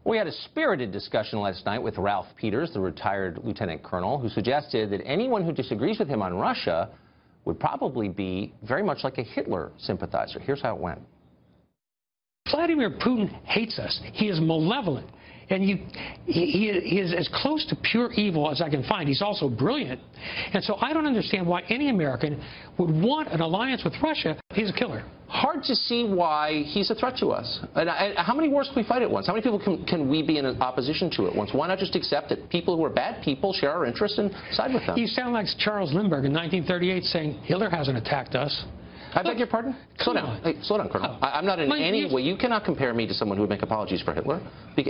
We had a spirited discussion last night with Ralph Peters, the retired lieutenant colonel, who suggested that anyone who disagrees with him on Russia would probably be very much like a Hitler sympathizer. Here's how it went. Vladimir Putin hates us. He is malevolent. And he is as close to pure evil as I can find. He's also brilliant. And so I don't understand why any American would want an alliance with Russia. He's a killer. Hard to see why he's a threat to us. And how many wars can we fight at once? How many people can we be in opposition to at once? Why not just accept that people who are bad people share our interests and side with them? You sound like Charles Lindbergh in 1938 saying Hitler hasn't attacked us. I beg your pardon? Slow down. Hey, slow down, Colonel. I'm not in any way. You cannot compare me to someone who would make apologies for Hitler.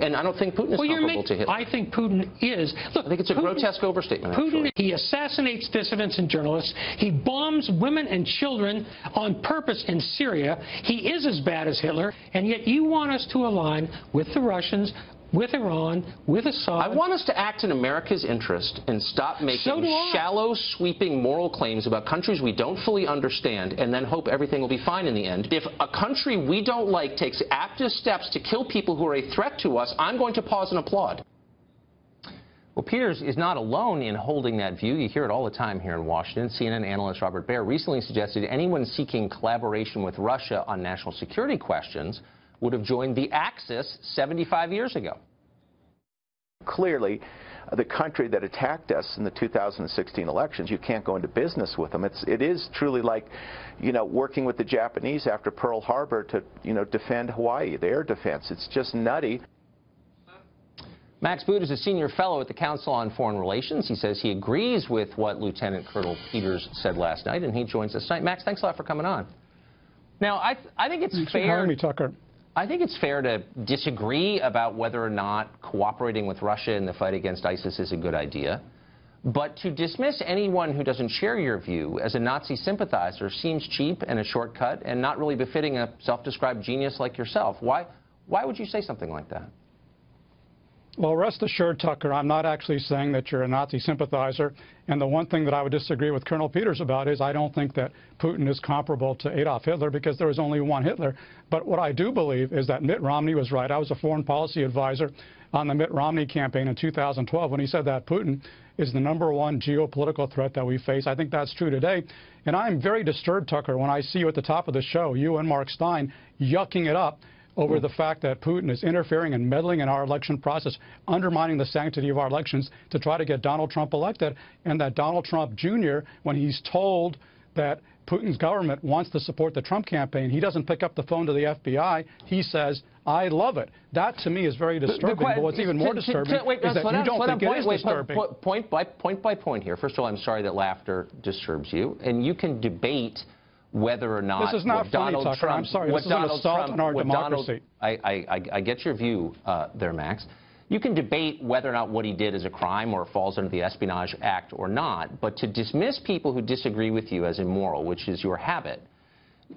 And I don't think Putin is comparable to Hitler. I think Putin is. Look, I think it's a grotesque overstatement, Putin, actually. he assassinates dissidents and journalists. He bombs women and children on purpose in Syria. He is as bad as Hitler. And yet you want us to align with the Russians, with Iran, with Assad. I want us to act in America's interest and stop making shallow, sweeping moral claims about countries we don't fully understand and then hope everything will be fine in the end. If a country we don't like takes active steps to kill people who are a threat to us, I'm going to pause and applaud. Well, Peters is not alone in holding that view. You hear it all the time here in Washington. CNN analyst Robert Baer recently suggested anyone seeking collaboration with Russia on national security questions would have joined the Axis 75 years ago. Clearly, the country that attacked us in the 2016 elections, you can't go into business with them. It is truly like, working with the Japanese after Pearl Harbor to, defend Hawaii, the air defense. It's just nutty. Max Boot is a senior fellow at the Council on Foreign Relations. He says he agrees with what Lieutenant Colonel Peters said last night, and he joins us tonight. Max, thanks a lot for coming on. Now, I think it's Thanks fair. for having me, Tucker. I think it's fair to disagree about whether or not cooperating with Russia in the fight against ISIS is a good idea. But to dismiss anyone who doesn't share your view as a Nazi sympathizer seems cheap and a shortcut and not really befitting a self-described genius like yourself. Why would you say something like that? Well, rest assured, Tucker, I'm not actually saying that you're a Nazi sympathizer. And the one thing that I would disagree with Colonel Peters about is I don't think that Putin is comparable to Adolf Hitler because there was only one Hitler. But what I do believe is that Mitt Romney was right. I was a foreign policy advisor on the Mitt Romney campaign in 2012 when he said that Putin is the #1 geopolitical threat that we face. I think that's true today. And I'm very disturbed, Tucker, when I see you at the top of the show, you and Mark Steyn, yucking it up over the fact that Putin is interfering and meddling in our election process, undermining the sanctity of our elections to try to get Donald Trump elected, and that Donald Trump Jr., when he's told that Putin's government wants to support the Trump campaign, he doesn't pick up the phone to the FBI. He says, I love it. That, to me, is very disturbing. But what's even more disturbing is that you don't think it is disturbing. Point by point here. First of all, I'm sorry that laughter disturbs you. And you can debate whether or not this is not funny, Donald Tucker. Trump, I'm sorry. This is an assault on our democracy. I get your view there, Max. You can debate whether or not what he did is a crime or falls under the Espionage Act or not, but to dismiss people who disagree with you as immoral, which is your habit,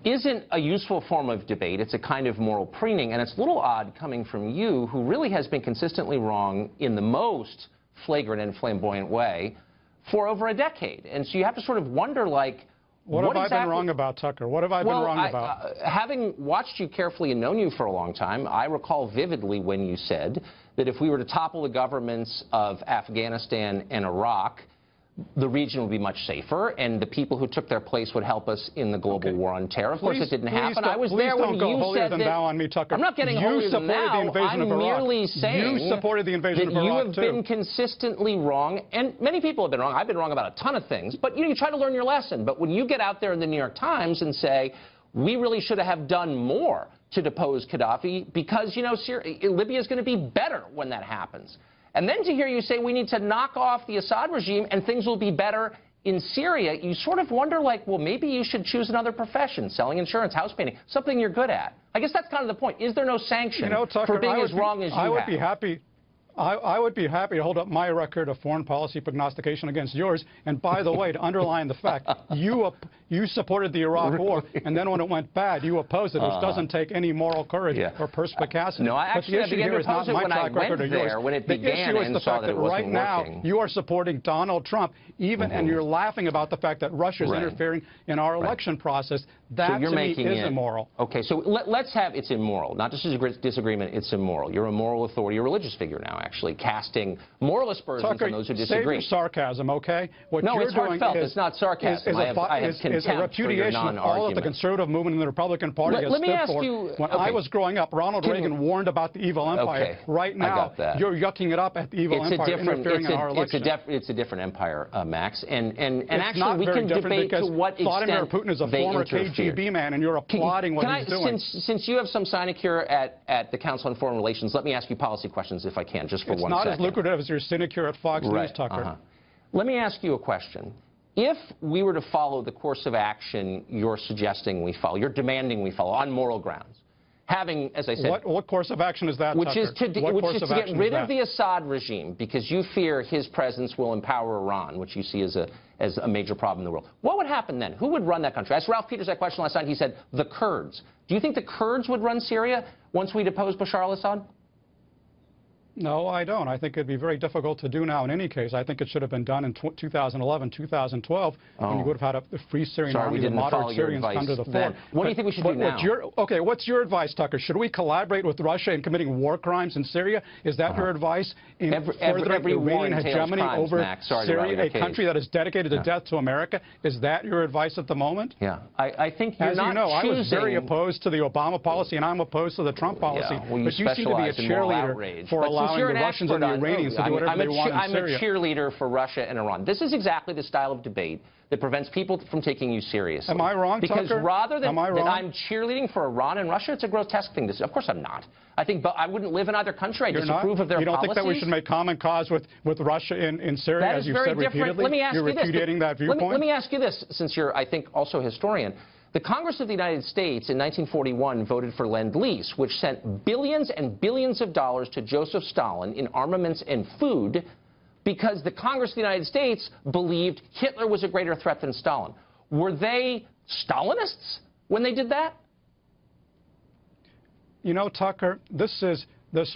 isn't a useful form of debate. It's a kind of moral preening, and it's a little odd coming from you, who really has been consistently wrong in the most flagrant and flamboyant way for over a decade. And so you have to sort of wonder, like, What have I been wrong about, Tucker? What have I been wrong about? Having watched you carefully and known you for a long time, I recall vividly when you said that if we were to topple the governments of Afghanistan and Iraq, the region would be much safer, and the people who took their place would help us in the global war on terror. Of course, it didn't happen. I was there when you said that. On me, Tucker. I'm not getting holier than thou. I'm merely saying you supported the invasion of Iraq, you have been consistently wrong, and many people have been wrong. I've been wrong about a ton of things, but you try to learn your lesson. But when you get out there in the New York Times and say, we really should have done more to depose Gaddafi because, Libya is going to be better when that happens. And then to hear you say we need to knock off the Assad regime and things will be better in Syria, you sort of wonder, like, well, maybe you should choose another profession, selling insurance, house painting, something you're good at. I guess that's kind of the point. Is there no sanction for being as wrong as you have? I would be happy to hold up my record of foreign policy prognostication against yours. And by the way, to underline the fact, you supported the Iraq War, and then when it went bad, you opposed it, which doesn't take any moral courage or perspicacity. No, I actually began to oppose it when I went there, when it began and saw that it wasn't working. The issue is the fact that right now you are supporting Donald Trump, even, and you're laughing about the fact that Russia is interfering in our election process. That, to me, is immoral. Okay, so let's have it's immoral. Not just a disagreement, it's immoral. You're a moral authority, a religious figure now, actually, casting moral aspersions on those who disagree. Save your sarcasm, okay? What no, you're it's heartfelt. It's not sarcasm. I have contempt a repudiation of all of the conservative movement in the Republican Party has stood for. When I was growing up, Ronald Reagan warned about the evil empire. Right now, you're yucking it up at the evil empire, interfering in our election. It's a different empire, Max. And it's actually, we can debate to what extent Vladimir Putin is a former KGB man, and you're applauding what he's doing. Since you have some sinecure at the Council on Foreign Relations, let me ask you policy questions, if I can, just for 1 second. It's not as lucrative as your sinecure at Fox News, Tucker. Let me ask you a question. If we were to follow the course of action you're suggesting we follow, you're demanding we follow, on moral grounds, having, as I said... What course of action is that, Which is to get rid of the Assad regime, because you fear his presence will empower Iran, which you see as a major problem in the world. What would happen then? Who would run that country? I asked Ralph Peters that question last night. He said, the Kurds. Do you think the Kurds would run Syria once we depose Bashar al-Assad? No, I don't. I think it'd be very difficult to do now in any case. I think it should have been done in 2011, 2012, when you would have had a free Syrian army, and moderate Syrians come to the fore. What do you think we should do now? What's your advice, Tucker? Should we collaborate with Russia in committing war crimes in Syria? Is that your advice in furthering Iranian hegemony over Syria, a country that is dedicated to death to America? Is that your advice at the moment? Yeah. I think you're not choosing... As you know, I was very opposed to the Obama policy, and I'm opposed to the Trump policy. Well, but you seem to be a cheerleader for allowing the Russians and the Iranians to do whatever they want in Syria. I'm a cheerleader for Russia and Iran. This is exactly the style of debate that prevents people from taking you seriously. Am I wrong, Because Tucker? rather than that I'm cheerleading for Iran and Russia, it's a grotesque thing to say. Of course I'm not. I think, but I wouldn't live in either country. I disapprove of their policies. You don't think that we should make common cause with Russia in Syria, that as you've said repeatedly? Let me ask You're you this. repudiating that viewpoint? Let me ask you this, since you're, I think, also a historian. The Congress of the United States in 1941 voted for Lend-Lease, which sent billions and billions of dollars to Joseph Stalin in armaments and food because the Congress of the United States believed Hitler was a greater threat than Stalin. Were they Stalinists when they did that? You know, Tucker, this is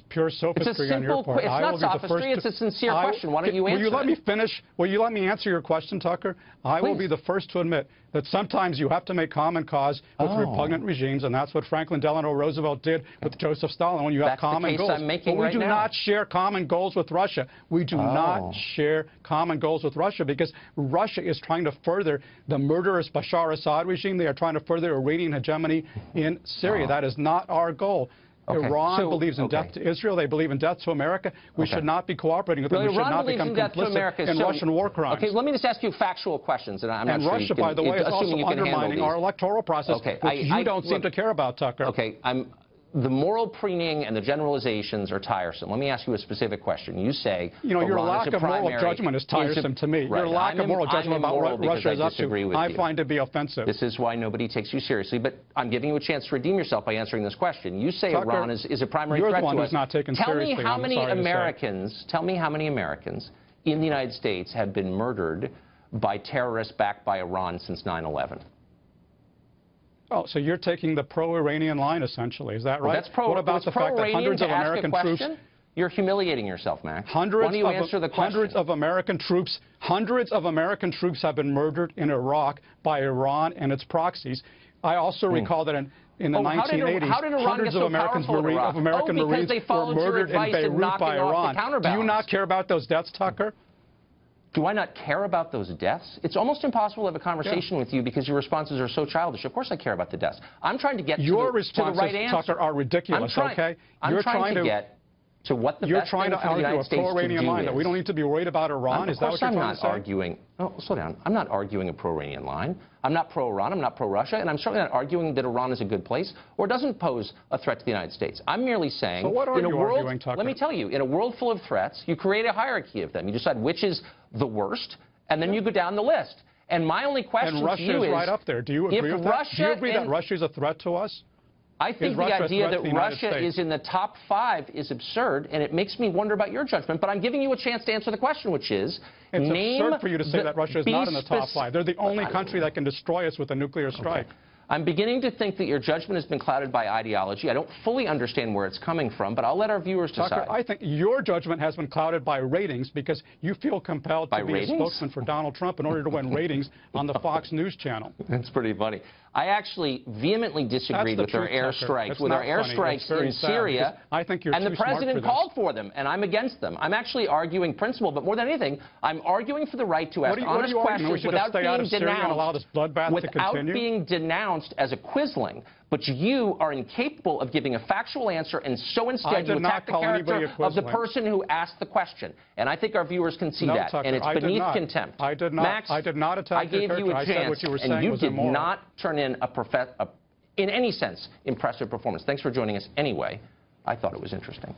pure sophistry on your part. It's not sophistry, it's a sincere question. Why don't you answer Will you let me finish? Will you let me answer your question, Tucker? I will be the first to admit that sometimes you have to make common cause with repugnant regimes, and that's what Franklin Delano Roosevelt did with Joseph Stalin when you have common goals. But we do not share common goals with Russia. We do not share common goals with Russia because Russia is trying to further the murderous Bashar Assad regime. They are trying to further Iranian hegemony in Syria. That is not our goal. Iran believes in death to Israel. They believe in death to America. We should not be cooperating with them. We should not become complicit in Russian war crimes. Okay, let me just ask you factual questions. And Russia, by the way, is also undermining our electoral process, which you don't seem to care about, Tucker. Okay, the moral preening and the generalizations are tiresome. Let me ask you a specific question. You say your lack of moral judgment is tiresome to me. Your lack of moral judgment about what Russia is up to, I find to be offensive. This is why nobody takes you seriously. But I'm giving you a chance to redeem yourself by answering this question. You say Tucker, Iran is a primary threat to us. You're the one who's not taken seriously. Tell me how many Americans in the United States have been murdered by terrorists backed by Iran since 9/11. Oh, so you're taking the pro-Iranian line, essentially. Is that right? Well, that's what about the fact that hundreds of American troops... You're humiliating yourself, Max. Why don't you answer the question? Hundreds of American troops have been murdered in Iraq by Iran and its proxies. I also recall that in the 1980s, hundreds of American Marines were murdered in Beirut by Iran. Do you not care about those deaths, Tucker? Do I not care about those deaths? It's almost impossible to have a conversation with you because your responses are so childish. Of course I care about the deaths. I'm trying to get to the right answer. Tucker, are ridiculous, okay? I'm trying to get to what the best thing for the United States to do is. That we don't need to be worried about Iran? Is that what you're trying to say? I'm not arguing. Oh, slow down. I'm not arguing a pro-Iranian line. I'm not pro-Iran. I'm not pro-Russia. And I'm certainly not arguing that Iran is a good place or doesn't pose a threat to the United States. I'm merely saying, so what are you arguing, Tucker? Let me tell you, in a world full of threats, you create a hierarchy of them. You decide which is the worst, and then you go down the list. And my only question to you is... And Russia is right up there. Do you agree with that? Do you agree that Russia is a threat to us? I think the idea that Russia is in the top 5 is absurd, and it makes me wonder about your judgment. But I'm giving you a chance to answer the question, which is, it's absurd for you to say that Russia is not in the top 5. They're the only country that can destroy us with a nuclear strike. Okay. I'm beginning to think that your judgment has been clouded by ideology. I don't fully understand where it's coming from, but I'll let our viewers decide. Tucker, I think your judgment has been clouded by ratings because you feel compelled to be a spokesman for Donald Trump in order to win ratings on the Fox News channel. That's pretty funny. I actually vehemently disagreed with their airstrikes, in Syria, I think you're and the president called for them, and I'm against them. I'm actually arguing principle, but more than anything, I'm arguing for the right to ask honest questions without being denounced as a quisling. But you are incapable of giving a factual answer, and so instead you attack the character of the person who asked the question. And I I think our viewers can see that, Tucker, and it's beneath contempt. I did not. Max, I did not attack your character. I gave you a chance, what you were saying and you was did immoral. not turn in in any sense, impressive performance. Thanks for joining us anyway. I thought it was interesting.